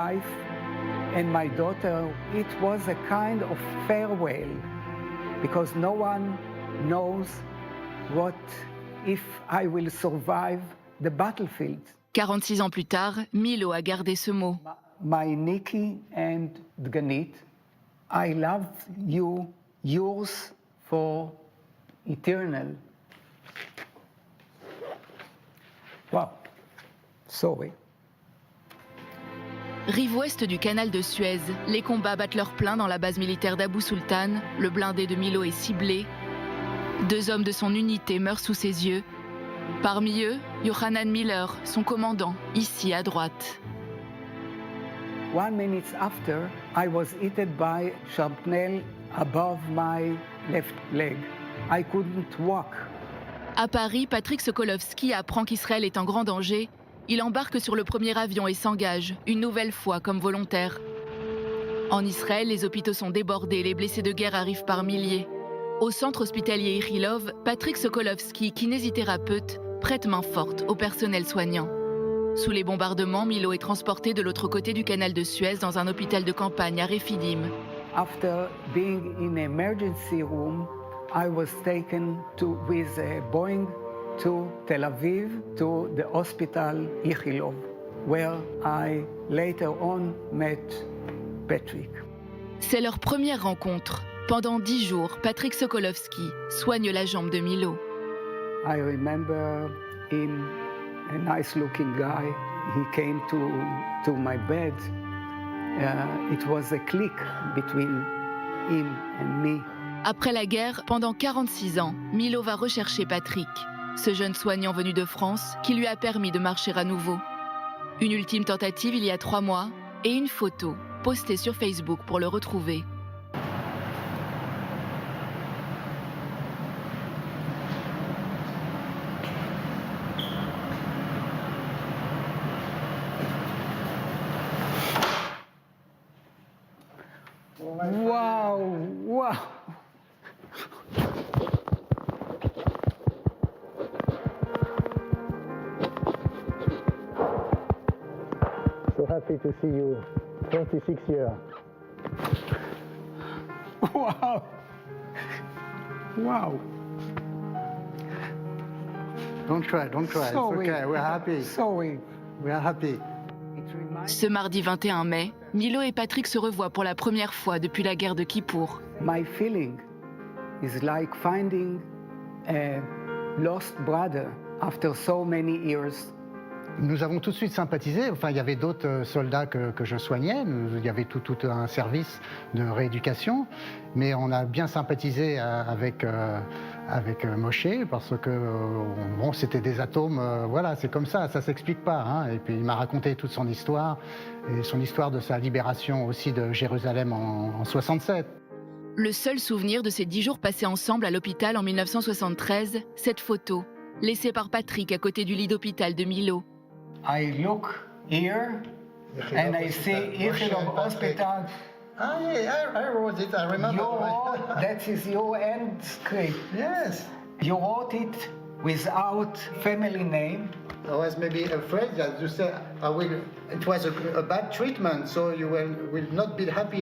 wife and my daughter, it was a kind of farewell because no one knows what if I will survive the battlefield. 46 ans plus tard, Milo a gardé ce mot. My Nikki and Dganit, I love you, yours for eternal. Wow, sorry. Rive ouest du canal de Suez, les combats battent leur plein dans la base militaire d'Abu Sultan. Le blindé de Milo est ciblé. 2 hommes de son unité meurent sous ses yeux. Parmi eux, Yohanan Miller, son commandant, ici à droite. 1 minute after, I was hit by shrapnel above my left leg. I couldn't walk. À Paris, Patrick Sokolovski apprend qu'Israël est en grand danger. Il embarque sur le premier avion et s'engage, une nouvelle fois, comme volontaire. En Israël, les hôpitaux sont débordés, les blessés de guerre arrivent par milliers. Au centre hospitalier Ichilov, Patrick Sokolovski, kinésithérapeute, prête main forte au personnel soignant. Sous les bombardements, Milo est transporté de l'autre côté du canal de Suez dans un hôpital de campagne à Refidim. After being in an emergency room, I was taken with a Boeing to Tel Aviv to the hospital Ichilov, where I later on met Patrick. C'est leur première rencontre. Pendant 10 jours, Patrick Sokolovski soigne la jambe de Milo. I remember him, a nice-looking guy. He came to my bed. It was a click between him and me. Après la guerre, pendant 46 ans, Milo va rechercher Patrick, ce jeune soignant venu de France qui lui a permis de marcher à nouveau. Une ultime tentative il y a 3 mois et une photo postée sur Facebook pour le retrouver. Wow, wow. So happy to see you. 26 years. Wow. Wow. Don't cry. It's okay. We're happy. Sorry. We are happy. Ce mardi 21 mai, Milo et Patrick se revoient pour la première fois depuis la guerre de Kippour. My feeling is like finding a lost brother after so many years. Nous avons tout de suite sympathisé. Enfin, il y avait d'autres soldats que je soignais. Il y avait tout un service de rééducation. Mais on a bien sympathisé avec Moshe parce que bon, c'était des atomes. Voilà, c'est comme ça s'explique pas. Hein. Et puis il m'a raconté toute son histoire et son histoire de sa libération aussi de Jérusalem en 67. Le seul souvenir de ces 10 jours passés ensemble à l'hôpital en 1973, cette photo, laissée par Patrick à côté du lit d'hôpital de Milo. I look here and I see Ichilov Hospital. Ah, yeah, I wrote it. I remember. You wrote, that is your end script. Yes. You wrote it without family name. I was maybe afraid that you said it was a bad treatment, so you will not be happy